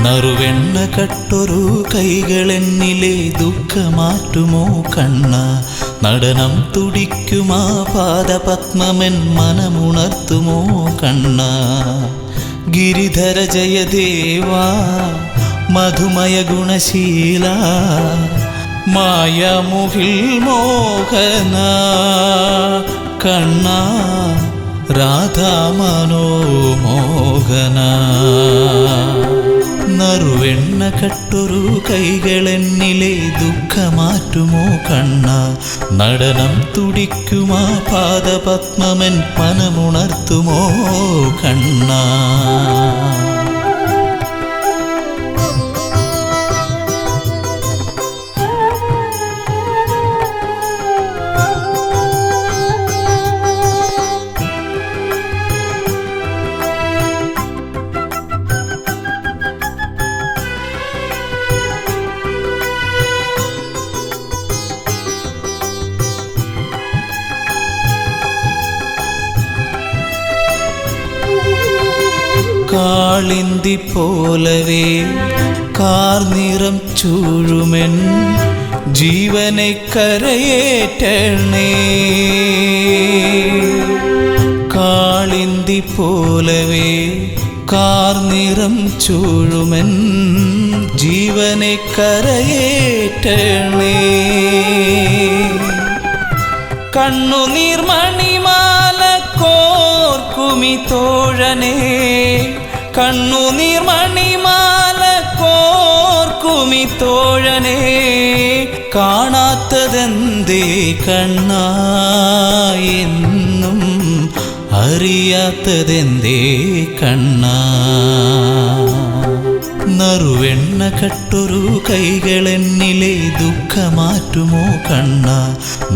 നറുവെണ്ണ കട്ടൊരു കൈകളെന്നിലെ ദുഃഖമാറ്റുമോ കണ്ണ, നടനം തുടിക്കുമാ പാദപത്മമെൻ മനമുണർത്തുമോ കണ്ണ. ഗിരിധര ജയദേവാ മധുമയ ഗുണശീല, മായമുഹിൽ മോഹന കണ്ണ, രാധാ മനോമോഹന. നറുവെണ്ണ കട്ടൊരു കൈകളെന്നിലെ ദുഃഖമാറ്റുമോ കണ്ണ, നടനം തുടിക്കുമാ പാദപത്മമെൻ മനമുണർത്തുമോ കണ്ണ. കാളിന്തി പോലവേ കാർനിറം ചൂഴുമെൻ ജീവനെ കരയേറ്റണേ. കാളിന്തി പോലവേ കാർനിറം ചൂഴുമെൻ ജീവനെ കരയേറ്റണേ. കണ്ണുനീർമണിമാല കോർക്കുമി തോഴനേ, കണ്ണുനീർമണിമാല കോർക്കുമി തോഴനേ. കാണാത്തതെന്തേ കണ്ണാ എന്നും അറിയാത്തതെന്തേ കണ്ണാ. നറുവെണ്ണ കട്ടൊരു കൈകളെന്നിലെ ദുഃഖമാറ്റുമോ കണ്ണ,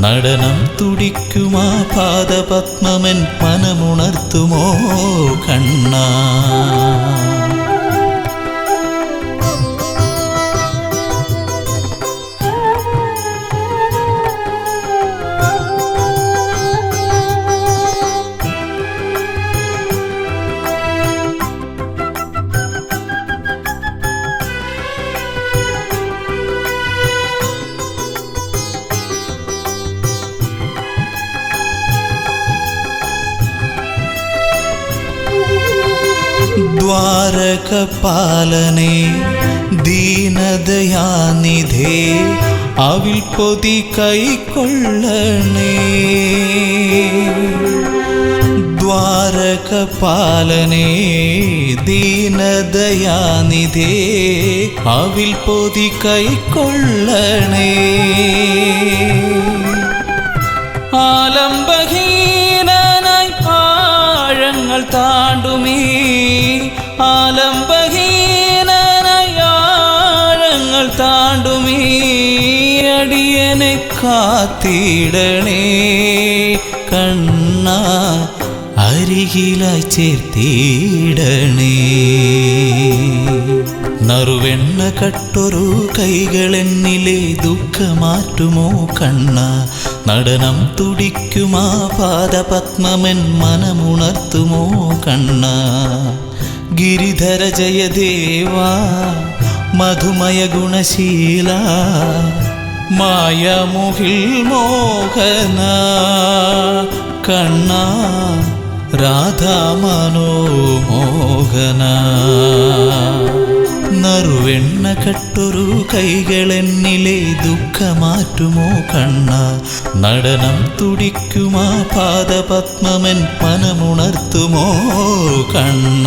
നടനം തുടിക്കുമാ പാദപത്മമെൻ മനമുണർത്തുമോ കണ്ണ. ദ്വാരകപാലനേ ദീനദയാനിധേ, അവിൽ പൊതി കൈക്കൊള്ളണേ. ദ്വാരകപാലനേ ദീനദയാനിധേ, അവിൽ പൊതി കൈക്കൊള്ളണേ. ആലംബഹീനനായി ആഴങ്ങൾ താണ്ടുമീ, ആലംബഹീനനായി ആഴങ്ങൾ താണ്ടുമീ അടിയനെ കാത്തിടണേ കണ്ണ, അരികിലായി ചേർത്തിടണേ. നറുവെണ്ണ കട്ടൊരു കൈകളെന്നിലെ ദുഃഖമാറ്റുമോ കണ്ണ, നടനം തുടിക്കുമാ പാദപത്മമെൻ മനമുണർത്തുമോ കണ്ണ. ഗിരിധര ജയദേവാ മധുമയ ഗുണശീല, മായമുഹിൽ മോഹന കണ്ണ, രാധാ മനോമോഹന. നറുവെണ്ണ കട്ടൊരു കൈകളെന്നിലെ ദുഃഖമാറ്റുമോ കണ്ണ, നടനം തുടിക്കുമാ പാദപത്മമെൻ മനമുണർത്തുമോ കണ്ണ.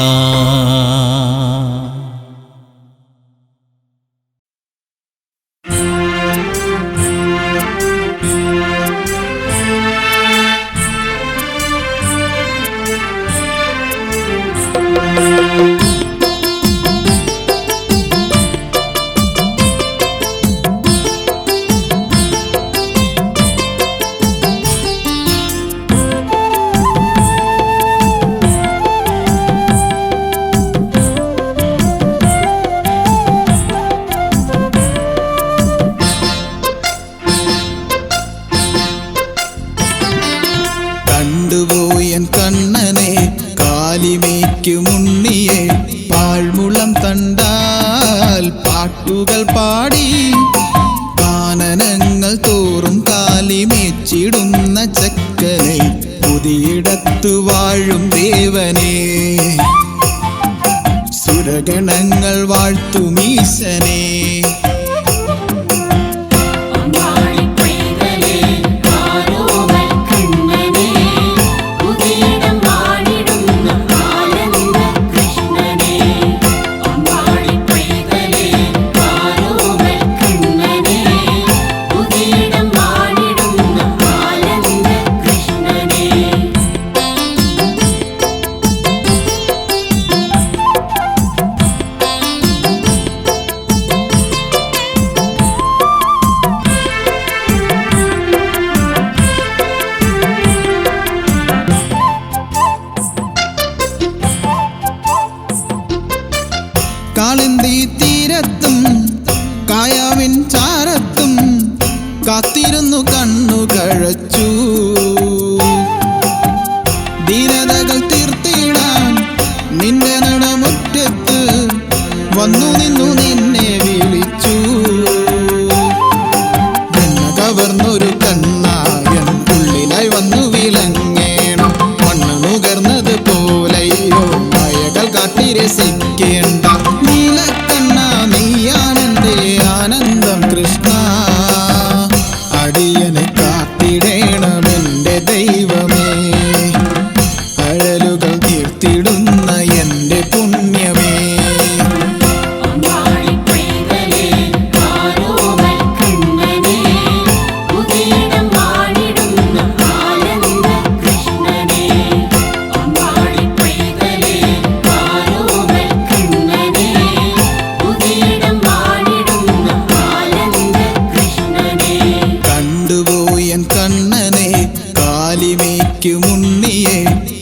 പാഴ്മുളം തണ്ടാൽ പാട്ടുകൾ പാടി കാനനങ്ങൾ തോറും കാലിമേച്ചിടുന്ന ചക്കനെ പുതിയിടത്തു വാഴും ദേവനെ സുരഗണങ്ങൾ വാഴ്ത്തുമീശനെ കാളിന്തി തീരത്തും കായാവിൻ ചാരത്തും കാത്തിരുന്നു കണ്ണു കഴച്ചു ദീനതകൾ തീർത്തിടാൻ നിന്റെ നടമുറ്റത്ത് വന്നു നിന്നു നിന്നെ വിളിച്ചു കവർന്നൊരു കണ്ണായൻ ഉള്ളിലായി വന്നു വിലങ്ങേണം മണ്ണ് നുകർന്നത് പോലെയോ മയകൾ കാട്ടി രസിക്കേണ്ട നീലക്കണ്ണ നീയാണെന്റെ ആനന്ദം കൃഷ്ണ അടിയനെ കാത്തിടേണമെന്റെ ദൈവമേ അഴലുകൾ തീർത്തിടുന്ന എന്റെ പുണ്യമേ മുന്നിയെ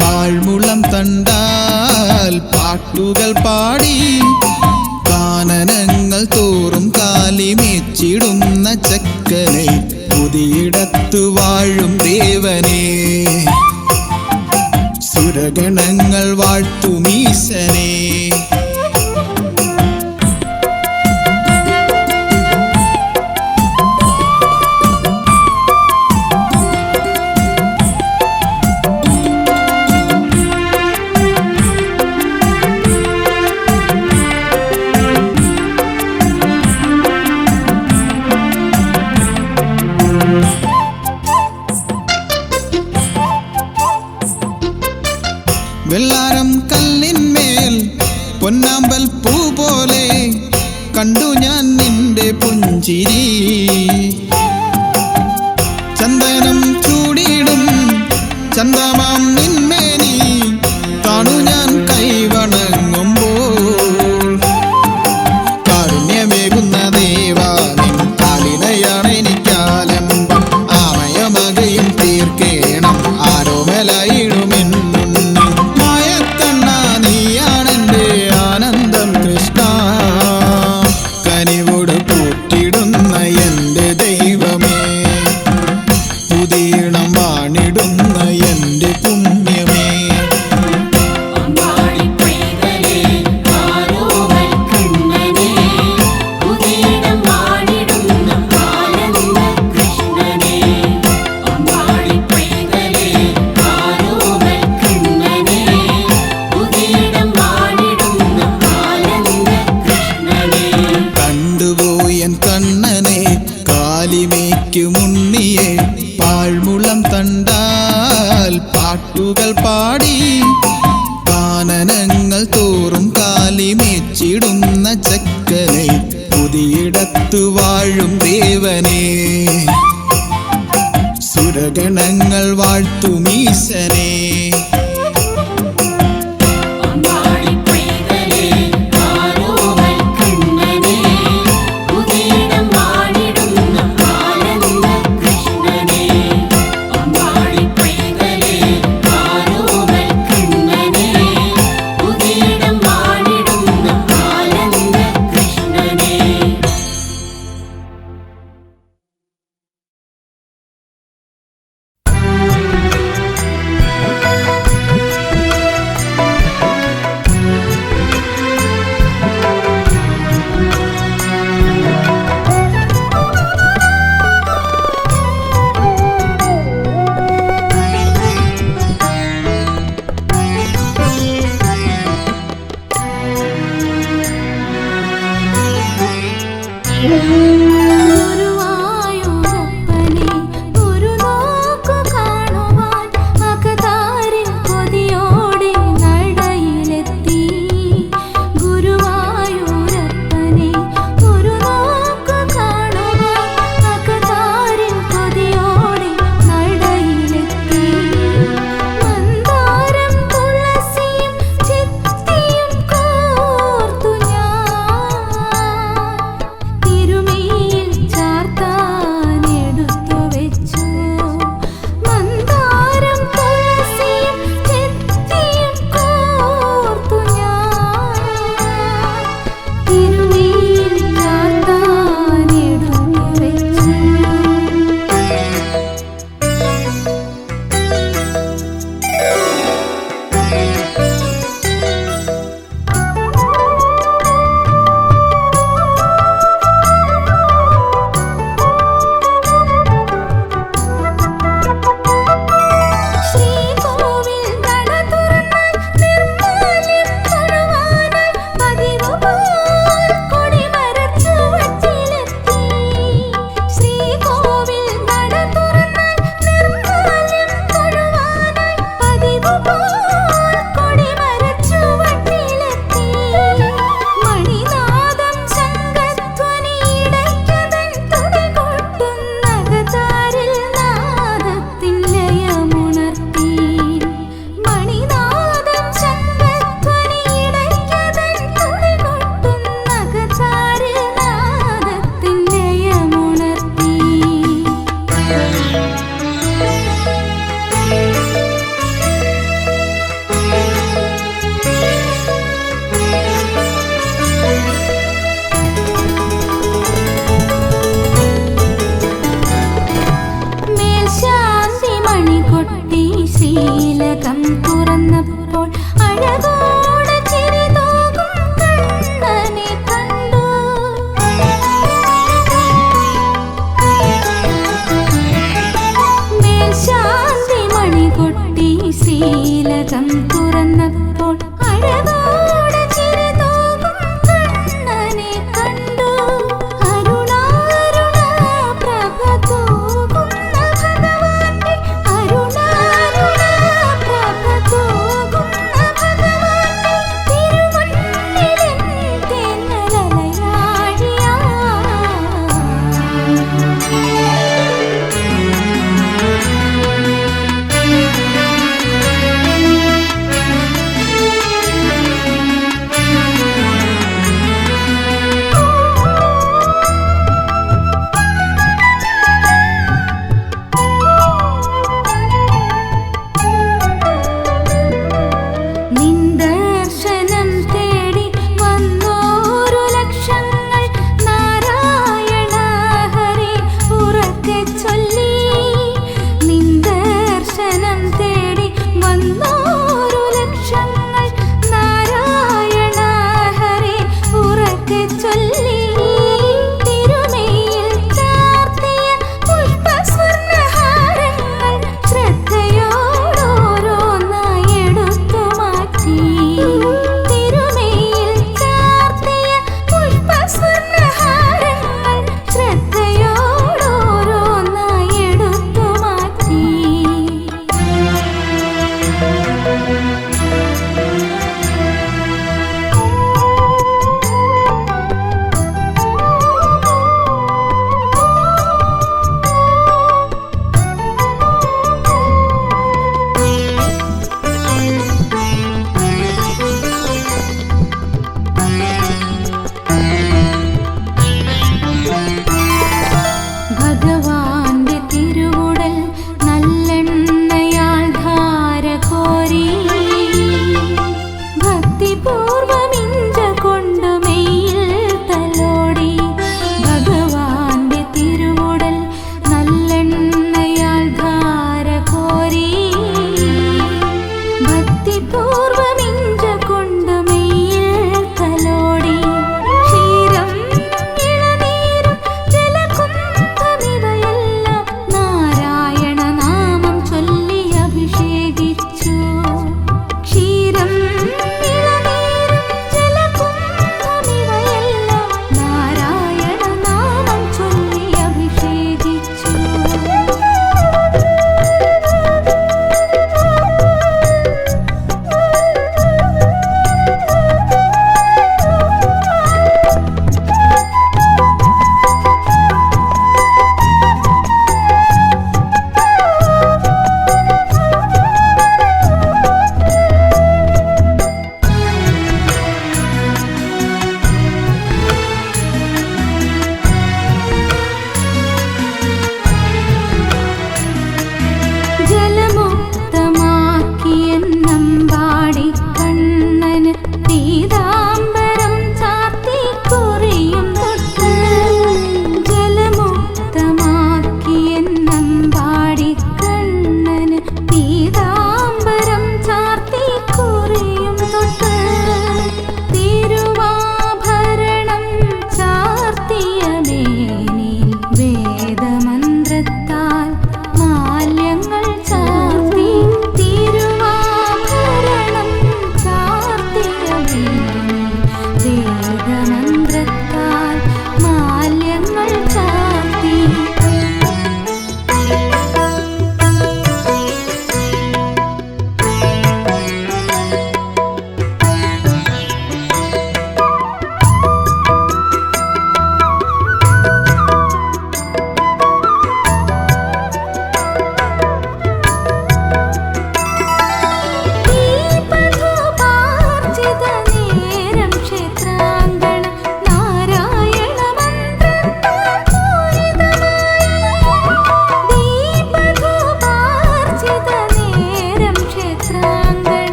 പാഴ്മുളം തണ്ടാൽ പാട്ടുകൾ പാടി കാനനങ്ങൾ തോറും കാലിമേച്ചിടുന്ന ചക്കനെ പുതിയിടത്തു വാഴും ദേവനെ സുരഗണങ്ങൾ വാഴ്ത്തുമീശനെ വെള്ളാരം കല്ലിന്മേൽ പൊന്നാമ്പൽ പൂ പോലെ കണ്ടു ഞാൻ നിന്റെ പുഞ്ചിരി ചന്ദനം ചൂടിയിടും ചന്ദമാം നിന്മേനി കാണു ഞാൻ കൈവണങ്ങുമ്പോൾ കാരുണ്യമേകുന്ന ദേവാ നിൻ കാലിനയാണ് എനിക്കാലംബം ആമയമകയും തീർക്കേണം ആരോമലായിടുമെന്ന് കനിവോട് കൂട്ടിടുന്ന എന്റെ ദൈവമേ പുതിയിടം വാണിടുന്ന എന്റെ പുണ്യമേ കണ്ണനെ കാലിമേക്കു മുന്നിയെ പാഴ്മുളം തണ്ടാൽ പാട്ടുകൾ പാടി കാനനങ്ങൾ തോറും കാലിമേച്ചിടുന്ന ചക്കനെ പുതിയിടത്തു വാഴും ദേവനെ സുരഗണങ്ങൾ വാഴ്ത്തുമീശനെ ഗുരുവായൂരപ്പനെ ഒരു നോക്കു കാണുവാൻ അകതാരിൽ കൊതിയോടെ നടയിലെത്തി. ഗുരുവായൂരപ്പനെ ഒരു നോക്കു കാണുവാൻ അകതാരിൽ കൊതിയോടെ നടയിലെത്തി. മന്ദാരം തുളസിയും ചെത്തിയും കോർത്തു ഞാൻ തിരുമേനി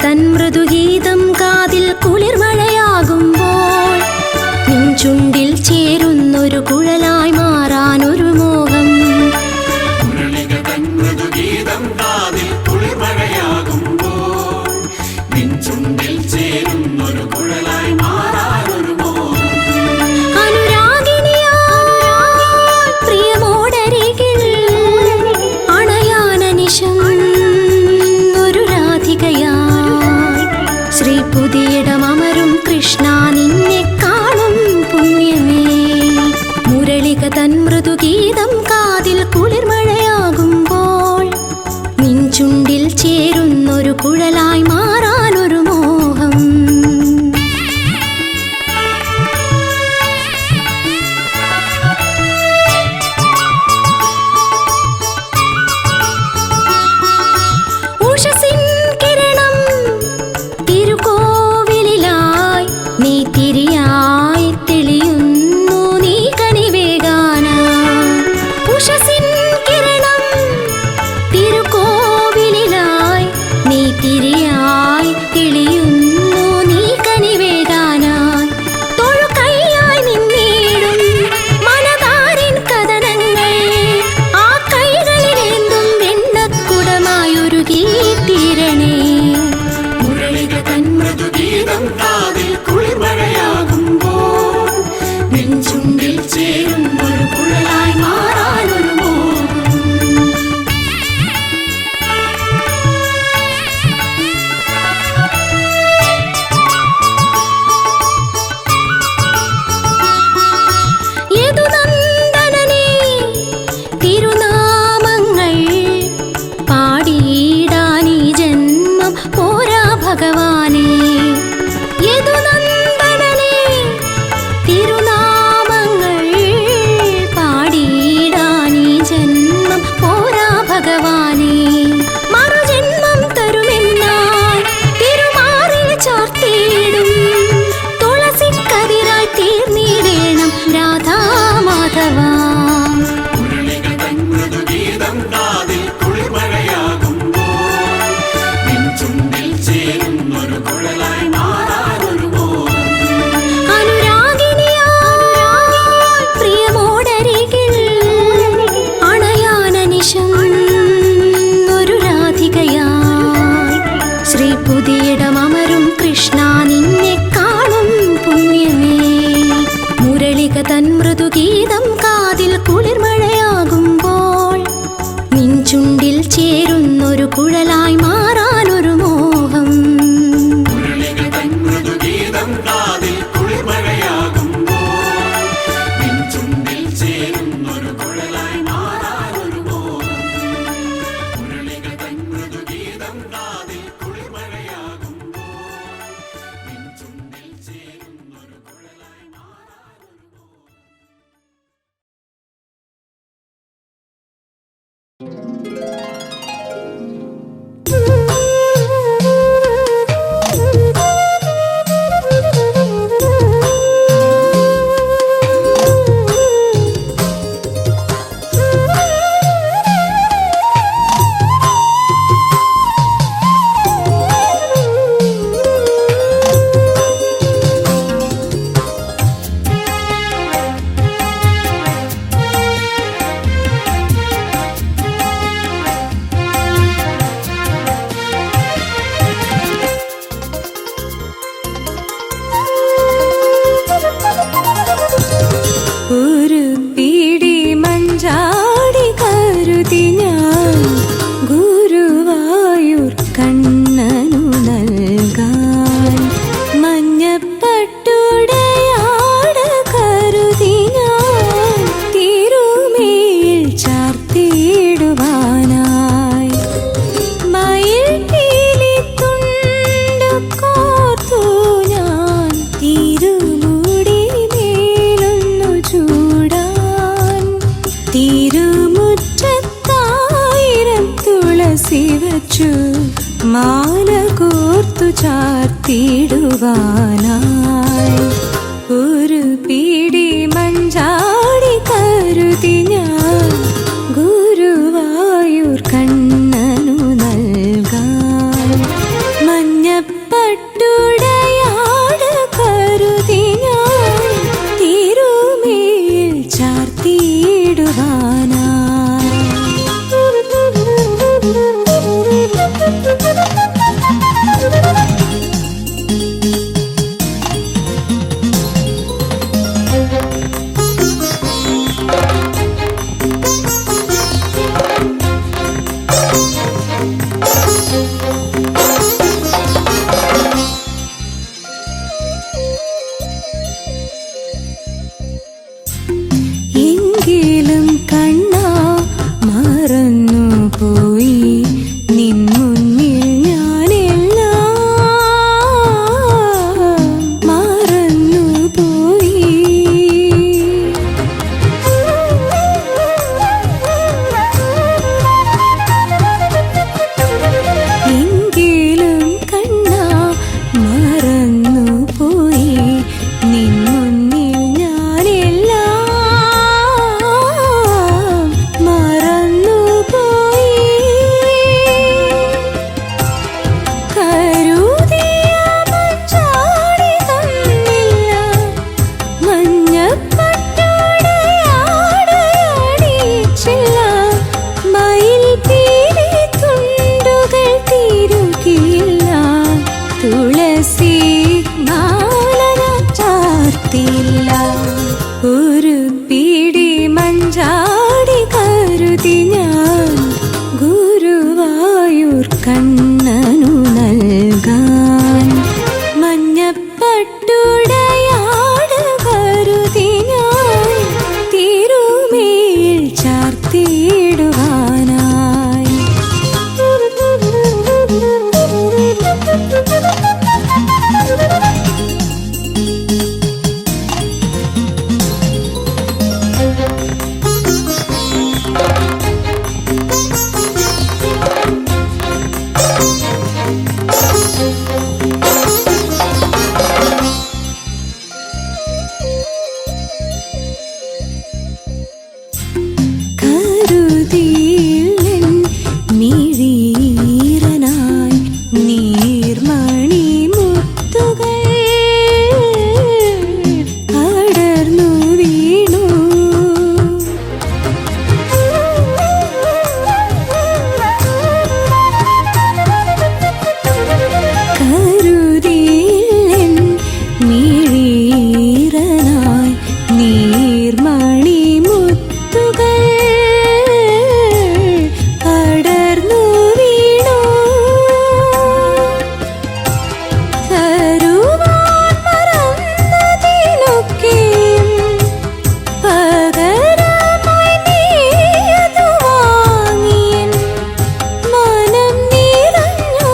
തൻ മൃദുഗീതം കാതിൽ കുളിർമഴയാകുമ്പോൾ നിൻ ചുണ്ടിൽ ചേരുന്നൊരു കുഴലായി മാറാനൊരു മോഹം. മുരളിക തൻ മൃദുഗീതം കാതിൽ കുളിർമഴയാകുമ്പോൾ നിൻ ചുണ്ടിൽ ചേരുന്നൊരു കുഴലായി മാറാനൊരു മോഹം. അനുരാഗിനിയായി പ്രിയമോടരികിൽ അണയാനനിശം ഒരു രാധികയായി ശ്രീ പുതിയിടമരും കൃഷ്ണ നിന്നെ കാണും പുണ്യമേ. മുരളിക തൻ മൃദുഗീതം കാതിൽ കുളിർമഴയാകുമ്പോൾ നിൻ ചുണ്ടിൽ ചേരുന്നൊരു കുഴലായി മാറാനൊരു മോഹം. ഉഷസിൻ കിരണം തിരുക്കോവിലിലായി നീ തിരിയായി തെളിയുന്നു നീ കനിവേകാനായി. ഉഷസിൻ കിരണം തിരുക്കോവിലിലായി നീ തിരിയായി തെളിയുന്നു നീ കനിവേകാനായി. തൊഴുകൈയായി നിന്നീടും മനതാരിൻ കഥനങ്ങൾ ആ കൈകളിലേന്തും വെണ്ണക്കുടമായൊരുകിത്തീരണേ. മുരളിക തൻ മൃദുഗീതം കാതിൽ കുളിർമഴയാകുമ്പോൾ നിൻ ചുണ്ടിൽ ചേരുന്നൊരു കുഴലായി മാറാനൊരു മോഹം. യദുനന്ദനനേ തിരുനാമങ്ങൾ പാടിയിടാനീ ജന്മം പോരാ ഭഗവാനേ. യദുനന്ദനനേ തിരുനാമങ്ങൾ പാടിയിടാനീ ജന്മം പോരാ ഭഗവാനേ. മറുജന്മം തരുമെന്നാൽ തിരുമാറിൽ ചാർത്തിയിടും തുളസിക്കതിരായി തീർന്നിടേണം രാധാമാധവ. മുരളിക തൻ മൃദുഗീതം കാതിൽ കുളിർമഴയാകുമ്പോൾ നിൻ ചുണ്ടിൽ ചേരുന്നൊരു കുഴലായി മാറാനൊരു മോഹം. അനുരാഗിനിയായി പ്രിയമോടരികിൽ അണയാനനിശം ഒരു രാധികയായി ശ്രീ പുതിയിടമരും കൃഷ്ണ നിന്നെ കാണും പുണ്യമേ. മുരളിക തൻ മൃദുഗീതം കാതിൽ കുളിർമഴയാകുമ്പോൾ നിൻ ചുണ്ടിൽ ചേരുന്നൊരു കുഴലായി മാറാനൊരു മോഹം. മുരളിക തൻ മൃദുഗീതം കാതിൽ കുളിർമഴയാകുമ്പോൾ നിൻ ചുണ്ടിൽ ചേരുന്നൊരു കുഴലായി മാറാനൊരു മോഹം. മുരളിക തൻ മൃദുഗീതം കാതിൽ കുളിർമഴയാകുമ്പോൾ നിൻ ചുണ്ടിൽ ചേരുന്നൊരു കുഴലായി മാറാനൊരു മോഹം. ഒരു പിടി മഞ്ചാടി കരുതി ഞാൻ ഗുരുവായൂർ കണ്ണനു നൽകാൻ. മഞ്ഞപ്പട്ടുടയാട കരുതി ഞാൻ തിരുമേൽ ചാർത്തിയിടുവാനായി. മയിൽ പീലിത്തുണ്ട് കോർത്തു ഞാൻ തിരുമുടി മേലൊന്നു ചൂടാൻ. തിരുമുറ്റത്തായിരം തുളസി വച്ചു മാല കോർത്തു ചാർത്തിടുവാനായി. ഒരു പിടി മഞ്ചാടി കരുതി ഞാൻ ഗുരുവായൂർ കണ്ണനു നൽകാൻ. മഞ്ഞ കണ്ണനു നൽകാൻ മഞ്ഞപ്പട്ടുടയാട് കരുതി ഞാൻ തിരുമേൽ ചാർത്തിയിടുവാനായി. കരുതിയില്ലെൻ മിഴീരനായി നീർമണി മുത്തുകൾ അടർന്നു വീണു. കരുതിയില്ലെൻ മിഴീരനായി നീർമണി മുത്തുകൾ അടർന്നു വീണു. തരുവാൻ മറന്നതിനൊക്കെയും പകരമായി നീയതു വാങ്ങിയൻ മനം നിറഞ്ഞു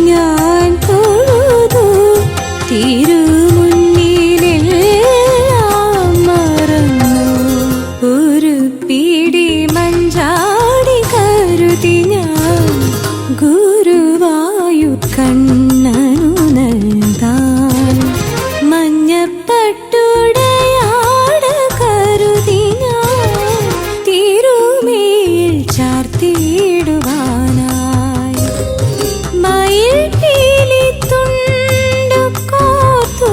ഞാൻ തൊഴുതു. തിരുമുന്നിലെല്ലാം മറന്നു ഒരു പിടി മഞ്ചാടി കരുതി ഞാൻ ഗുരുവായൂർ കണ്ണനു നൽകാൻ മഞ്ഞപ്പട്ടുടയാട് കരുതി ഞാൻ തിരുമേൽ ചാർത്തിയിടുവാനായി. മയിൽപ്പീലി തുണ്ടു കോർത്തു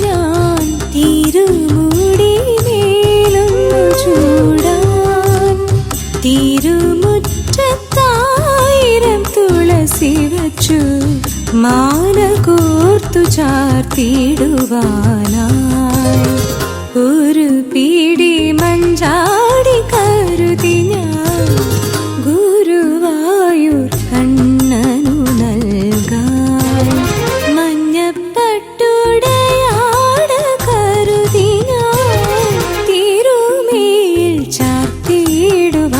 ഞാൻ തിരുമുടി മേലൊന്നു ചൂടാൻ. തിരുമുറ്റത്തായിരം തുളസി വച്ചു മാല കോർത്തു ചാർത്തിടുവാനായി. ഒരു പിടി മഞ്ചാടി കരുതി ഞാൻ ഗുരുവായൂർ കണ്ണനു നൽകാൻ മഞ്ഞപ്പട്ടുടയാട് കരുതി ഞാൻ തിരുമേൽ ചാർത്തിയിടുവാനായി.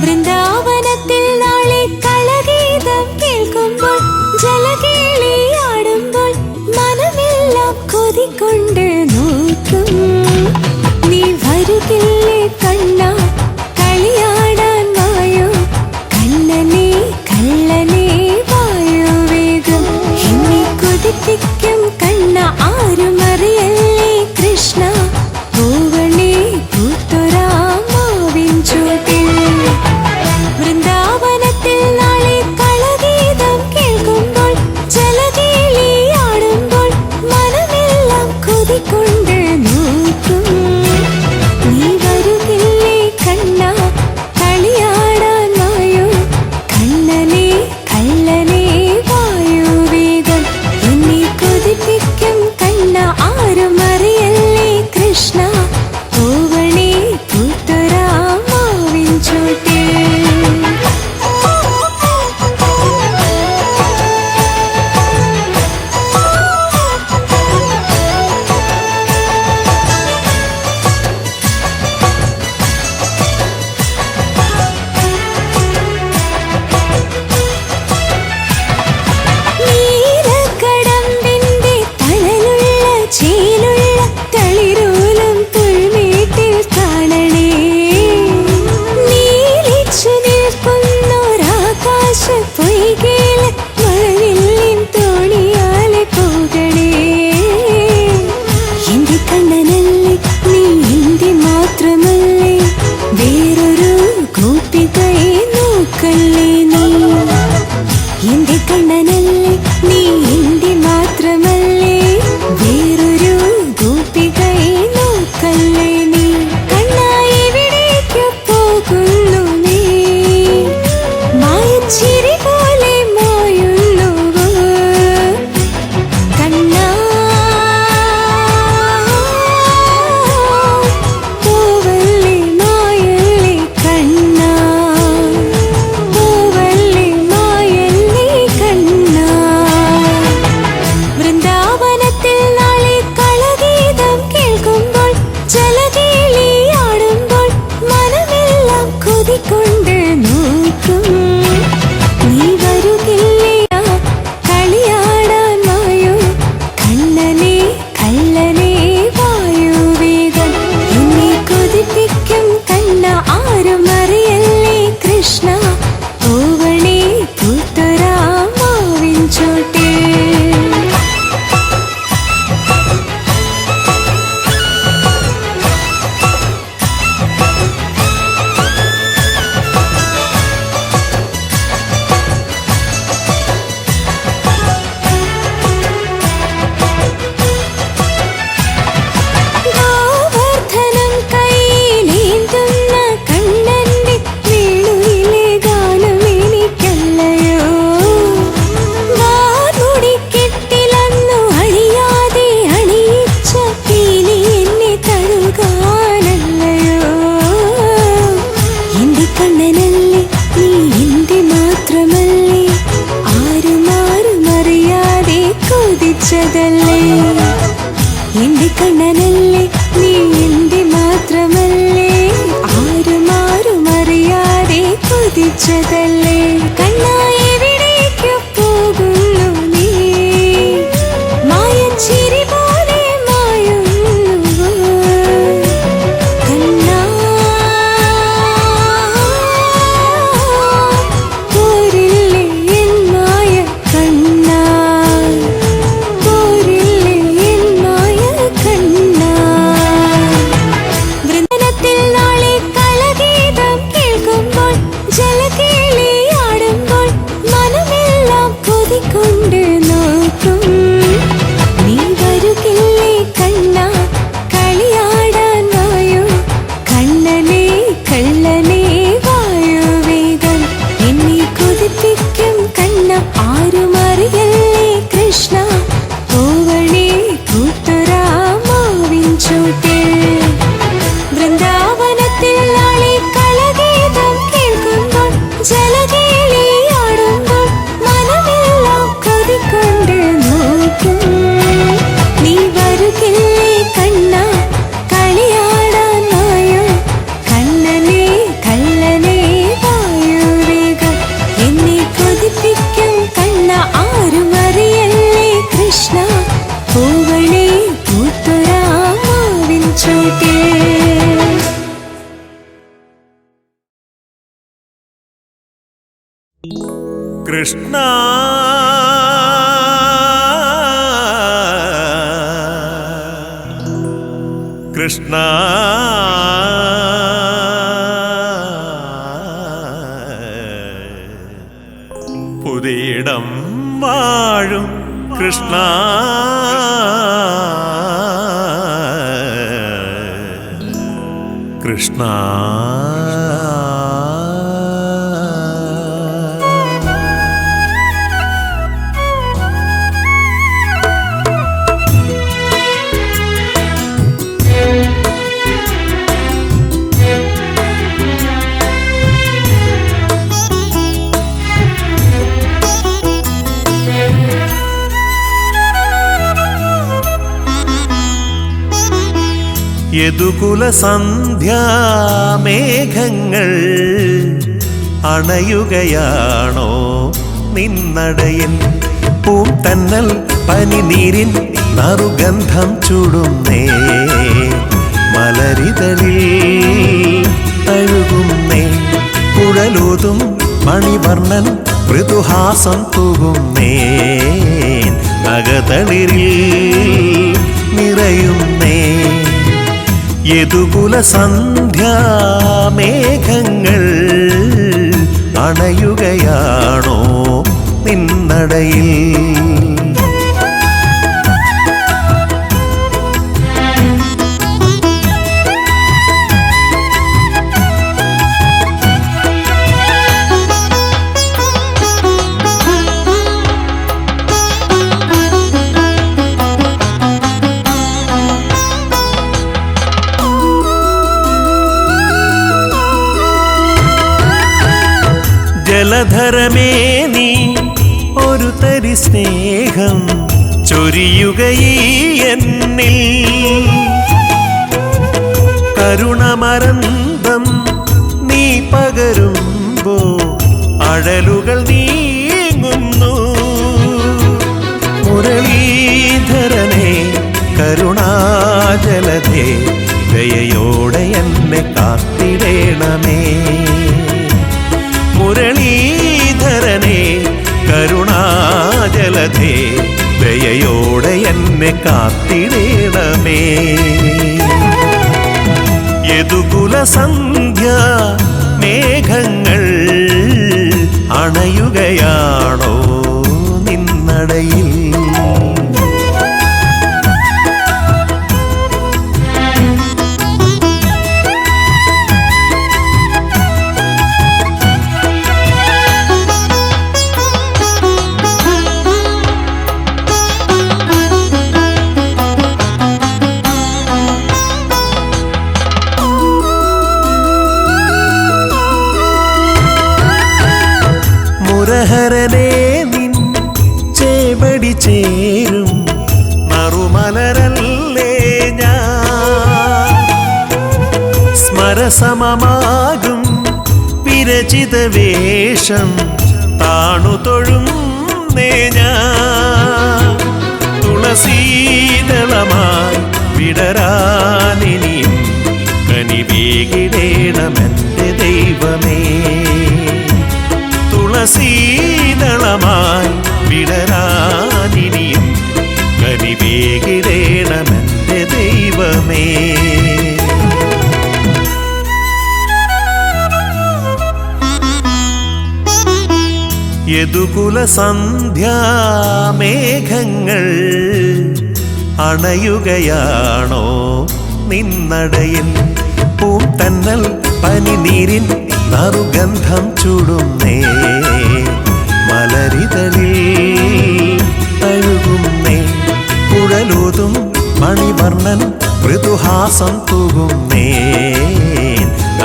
വൃന്ദാവനത്തിൽ നാളെ കളഗീതം കേൾക്കുമ്പോൾ ജലകേളിയാടുമ്പോൾ മനമെല്ലാം കൊതികൊണ്ട് നോക്കും. നീ വരുകില്ലേ കണ്ണാ കളിയാടാൻ വായോ കള്ളനെ കള്ളനെ വായോ വേഗം എന്നെ കൊതിപ്പിക്കും കണ്ണ ആരും അറിയല്ലേ കൃഷ്ണ പൂവണേ പൂത്തൊരാമാവിൻ ചൂട്ടിൽ. വൃന്ദാവനത്തിൽ നാളെ കളഗീതം കേൾക്കുമ്പോൾ ജലകേളിയാടുമ്പോൾ മനമെല്ലാം കൊതികൊണ്ട് നോക്കും. എന്റെ കണ്ണനല്ലേ നീ എന്റെ മാത്രമല്ലേ ആരും ആരും അറിയാതെ കൊതിച്ചതല്ലേ കണ്ണാ എവിടേക്കു പോകുന്നു നീ മായച്ചിരി പോലെ മായുന്നു കണ്ണാ പോരില്ലേ എൻ മായ കണ്ണാ പോരില്ലേ എൻ മായ കണ്ണാ വൃന്ദനത്തിൽ നാളെ കളഗീതം കേൾക്കുമ്പോൾ ജലകേളി ആടുമ്പോൾ മനമെല്ലാം കൊതികൊണ്ട് നോക്കും നീ വരുകില്ലേ കണ്ണാ കളിയാടാൻ വായോ കണ്ണനെ കള്ളനെ വായോ വേഗം എന്നെ കൊതിപ്പിക്കും കണ്ണ ആരും അറിയല്ലേ കൃഷ്ണ പൂവണി കൂട്ടുരാമാവിൻ ചൂട്ടിൽ വൃന്ദാവനത്തിൽ നാളെ കളഗീതം കേൾക്കുമ്പോൾ ജലകേളി ആടുമ്പോൾ മനമെല്ലാം കൊതികൊണ്ട് നോക്കും നീ വരുകില്ലേ കണ്ണാ കളിയാടാൻ വായോ കണ്ണനെ കള്ളനെ വായോ വേഗം എന്നെ കൊതിപ്പിക്കും കണ്ണ ആരും അറിയല്ലേ കൃഷ്ണ പൂവണി കൂട്ടുരാമാവിൻ ചൂട്ടിൽ കൃഷ്ണ കൃഷ്ണ പുതിയിടം വാഴും കൃഷ്ണ കൃഷ്ണ യദുകുല സന്ധ്യാമേഘങ്ങൾ അണയുകയാണോ നിന്നടയിൽ പൂന്തന്നൽ പനിനീരിൻ നറുഗന്ധം ചൂടുന്നേ മലരിതളിൽ തഴുകുന്നേ കുഴലൂതും മണിവർണ്ണൻ മൃദുഹാസം തൂകുന്നേ നഗതളിരിൽ നിറയുന്നേ യദുകുല സന്ധ്യാമേഘങ്ങൾ അണയുകയാണോ നിന്നടയിൽ ജലധരമേ നീ ഒരു തരി സ്നേഹം ചൊരിയുകയീ എന്നിൽ കരുണമരന്തം നീ പകരുമ്പോ അഴലുകൾ നീങ്ങുന്നു മുരളീധരനെ കരുണാജലധേ ദയയോടെ എന്നെ കാത്തിടേണമേ മുരളീധരനെ കരുണാജലധേ ദയയോടെ എന്നെ കാത്തിടേണമേ യദുകുല സന്ധ്യ മേഘങ്ങൾ അണയുകയാണോ നിന്നടയിൽ മുരഹരനെ നിൻ ചേവടി ചേരും നറുമലരല്ലേ സമരസമമാകും വിരചിത വേഷം താണു തൊഴുന്നേ ഞാൻ. തുളസീതളമായി വിടരാനിനിയും കനിവേകിടേണമെന്റെ ദൈവമേ. തുളസീതളമായി വിടരാനിനിയും കനിവേകിടേണമെന്റെ ദൈവമേ. യദുകുല സന്ധ്യാമേഘങ്ങൾ അണയുകയാണോ നിന്നടയിൽ? പൂന്തന്നൽ പനിനീരിൻ നറുഗന്ധം ചൂടുന്നേ, മലരിതളിൽ തഴുകുന്നേ. കുഴലൂതും മണിവർണ്ണൻ മൃദുഹാസം തൂകുന്നേ,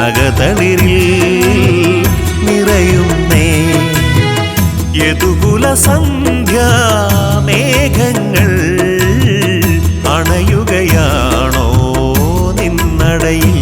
അകതളിരിൽ നിറയുന്നേ. യദുകുല സന്ധ്യാമേഘങ്ങൾ അണയുകയാണോ നിന്നടയിൽ?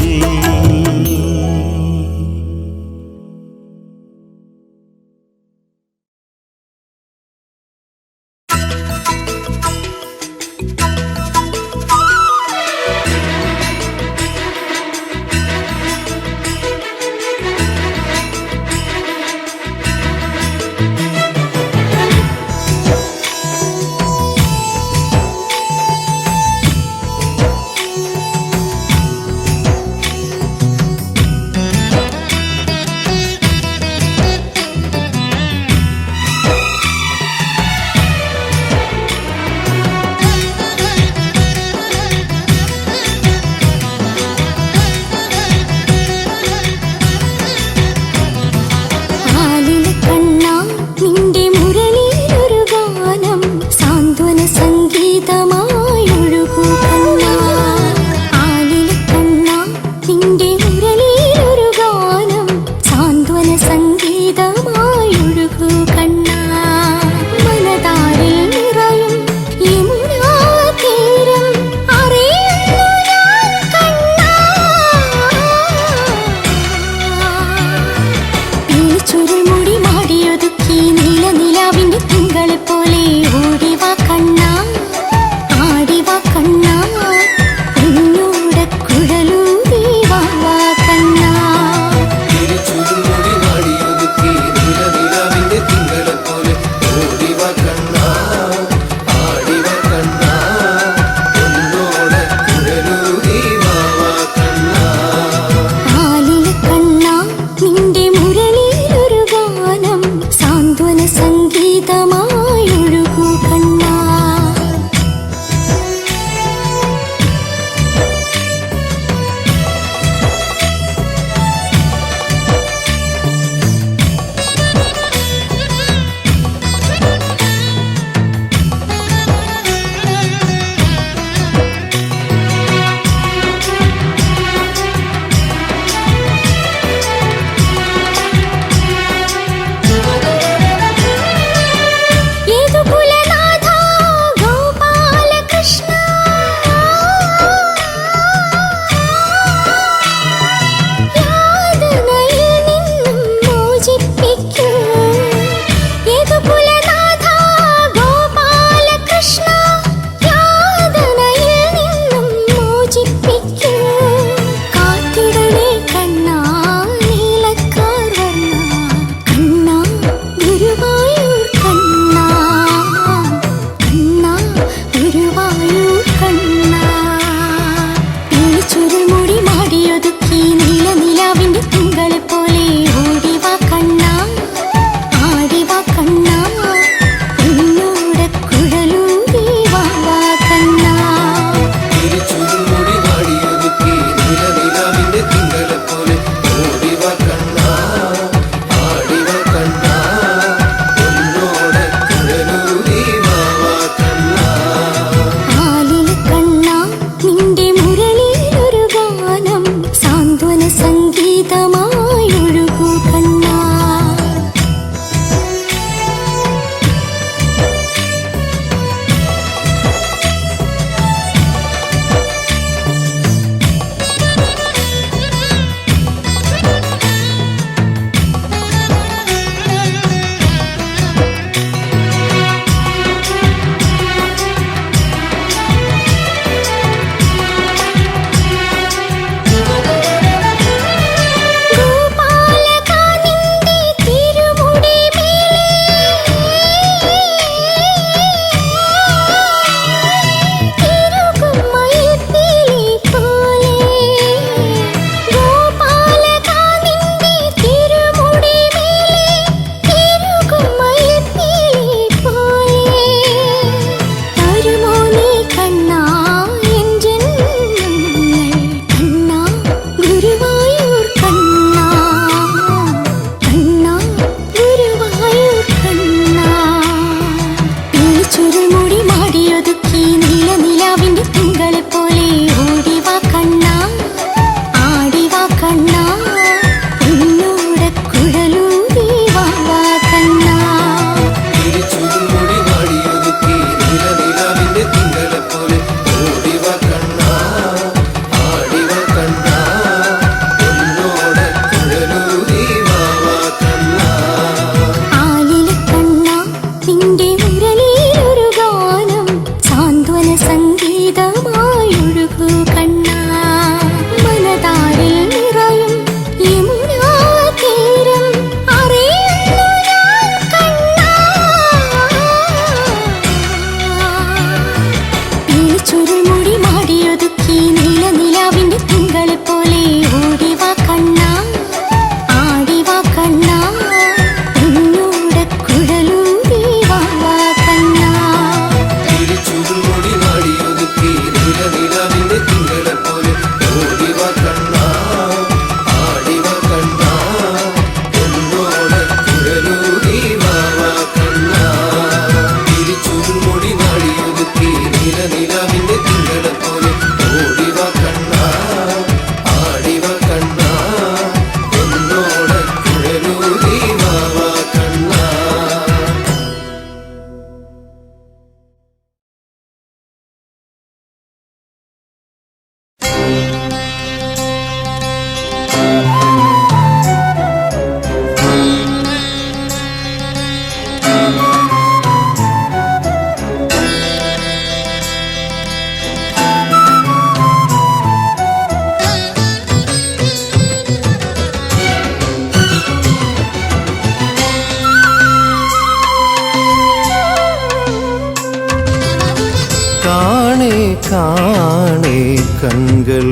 കാണേ കൺകൾ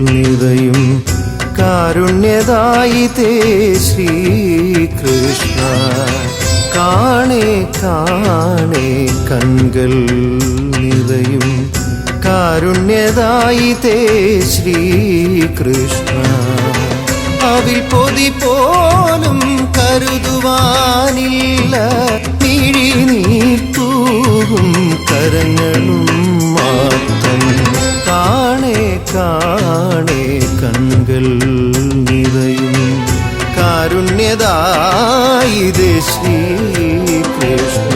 നിറയും കാരുണ്യദായിതേ ശ്രീകൃഷ്ണ കാണേ കാണേ കൺകൾ നിറയും കാരുണ്യദായിതേ ശ്രീകൃഷ്ണ അവിൽ പൊതി പോലും കരുതുവാനില്ല മിഴിനീർത്തൂകും കരങ്ങളും മാത്രം കാണേ കാണേ കൺകൾ നിറയും കാരുണ്യദായിതേ ശ്രീകൃഷ്ണ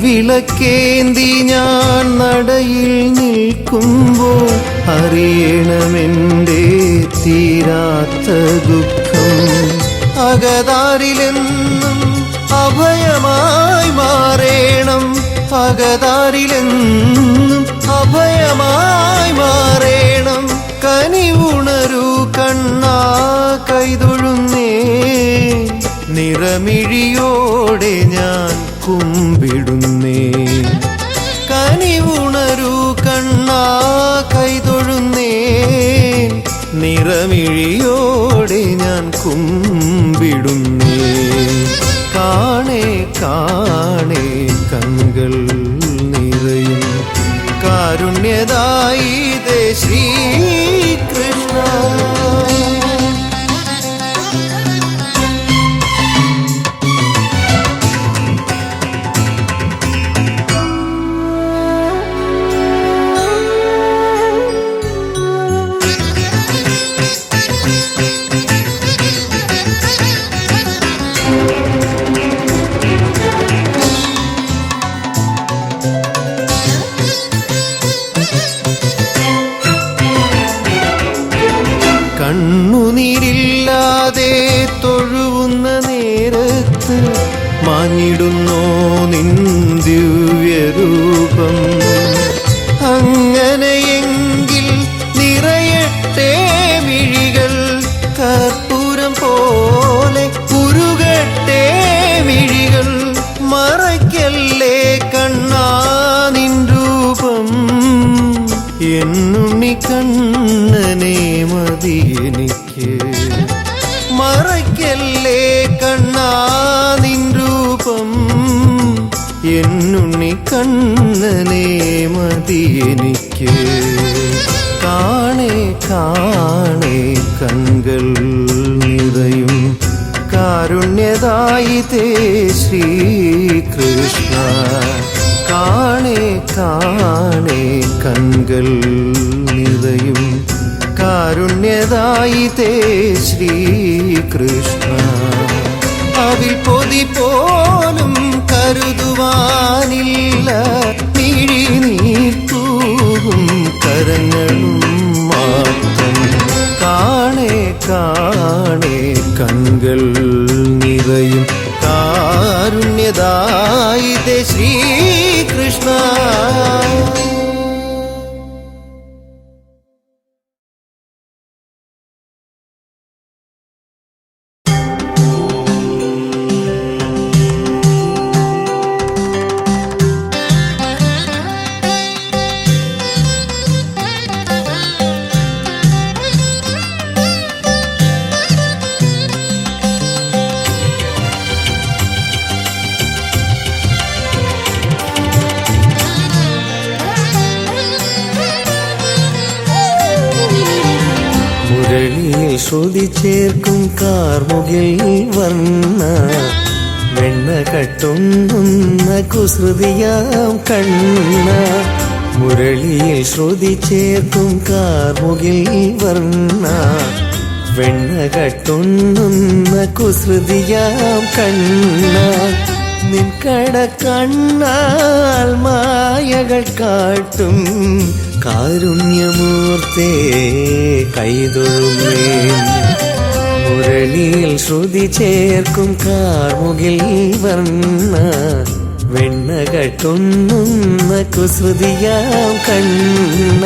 വിളക്കേന്തി ഞാൻ നടയിൽ നിൽക്കുമ്പോൾ അറിയണമെൻ്റെ തീരാത്ത ദുഃഖം അകതാരിലെന്നും അഭയമായി മാറേണം അകതാരിലെന്നും അഭയമായി മാറേണം കനിവുണരൂ കണ്ണാ കൈതൊഴുന്നേ നിറമിഴിയോടെ ഞാൻ കുമ്പിടുന്നേ കനിവുണരൂ കണ്ണാ കൈതൊഴുന്നേ നിറമിഴിയോടെ ഞാൻ കുമ്പിടുന്നേ കാണേ കാണേ കൺകൾ നിറയും കാരുണ്യദായിതേ ശ്രീകൃഷ്ണ കണ്ണുനീരില്ലാതെ തൊഴുവുന്ന നേരത്ത് മാഞ്ഞിടുന്നോ നിൻ ദിവ്യരൂപം അങ്ങനെയെങ്കിൽ നിറയട്ടെ മിഴികൾ കർപ്പൂരം പോലെ ഉരുകട്ടെ മിഴികൾ മറയ്ക്കല്ലേ കണ്ണാ നിൻ രൂപം എന്നുണ്ണി കണ്ണനെ മതി എനിക്ക് മറയ്ക്കല്ലേ കണ്ണാ നിൻ രൂപം എന്നുണ്ണി കണ്ണനെ മതി എനിക്ക് കാണേ കാണേ കൺകൾ നിറയും കാരുണ്യദായിതേ ശ്രീകൃഷ്ണ കാണേ കാണേ കൺകൾ നിറയും കാരുണ്യദായിതേ ശ്രീകൃഷ്ണ അവിൽ പൊതി പോലും കരുതുവാനില്ല മിഴിനീർത്തൂകും കരങ്ങളും മാത്രം കാണേ കാണേ കൺകൾ നിറയും കാരുണ്യദായിതേ ശ്രീകൃഷ്ണ ശ്രുതി ചേർക്കും കാർമുകിൽ വർണ്ണ വെണ്ണ കട്ടുന്ന കുസൃതിയാം കണ്ണ മുരളിയിൽ ശ്രുതി ചേർക്കും കാർമുകിൽ വർണ്ണ വെണ്ണ കട്ടുന്ന കുസൃതിയാം കണ്ണ നിൻകട കണ്ണാൽ മായകൾ കാട്ടും കാരുണ്യമൂർത്തേ കൈതൊഴുന്നേൻ മുരളിയിൽ ശ്രുതി ചേർക്കും കാർമുകിൽ വർണ്ണ വെണ്ണ കട്ടുണ്ണുന്ന കുസൃതിയാം കണ്ണ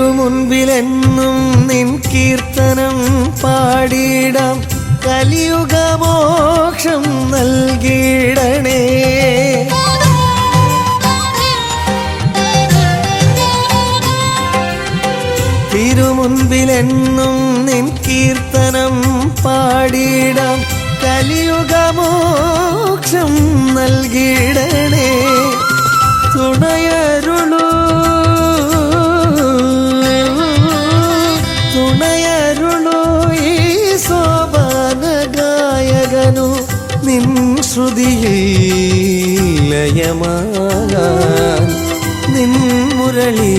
തിരുമുൻപിലെന്നും നിൻ കീർത്തനം പാടിടാം കലിയുഗമോക്ഷം നൽകിടണേ തിരുമുൻപിലെന്നും നിൻ കീർത്തനം പാടിടാം കലിയുഗമോക്ഷം നൽകിടണേ തുണയരുളൂ നിൻ ശ്രുതിയിൽ ലയമാകാൻ നിൻ മുരളി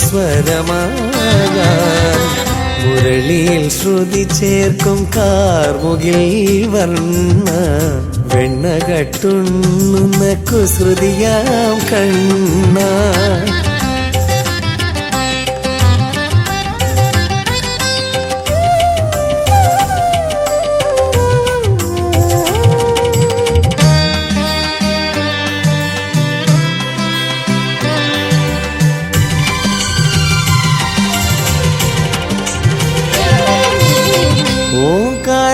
സ്വരമാകാൻ മുരളിയിൽ ശ്രുതി ചേർക്കും കാർമുകിൽ വർണ്ണ വെണ്ണ കട്ടുണ്ണുന്ന കുസൃതിയാം കണ്ണ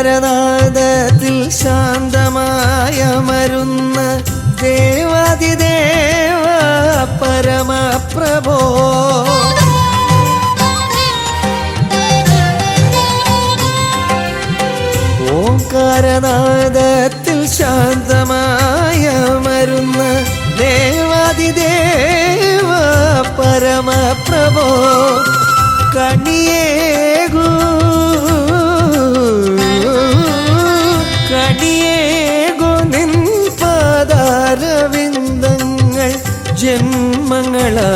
ഓംകാരനാദത്തിൽ ശാന്തമായ മരുന്ന ദേവാതിദേവ പരമപ്രഭോ ഓംകാരനാദത്തിൽ ശാന്തമായ മരുന്ന ദേവാതിദേവ പരമപ്രഭോ കണിയേകൂ നിൻ പാദാരവിന്ദങ്ങൾ ജന്മങ്ങളാൽ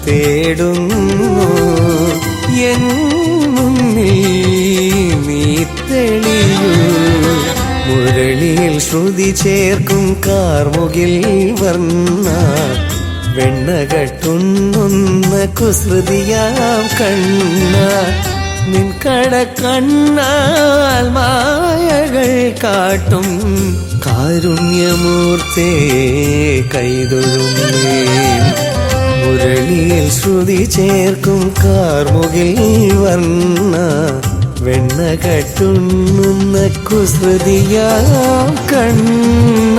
തേടുന്നു എൻ മുന്നിൽ നീ തെളിയൂ മുരളിയിൽ ശ്രുതി ചേർക്കും കാർമുകിൽ വർണ്ണ വെണ്ണ കട്ടുണ്ണുന്ന കുസൃതിയാം കണ്ണ നിൻ കടക്കണ്ണാൽ മായകൾ കാട്ടും കാരുണ്യമൂർത്തേ കൈതൊഴുന്നേൻ മുരളിയിൽ ശ്രുതി ചേർക്കും കാർമുകിൽ വർണ്ണ വെണ്ണ കട്ടുണ്ണുന്ന കുസൃതിയാം കണ്ണ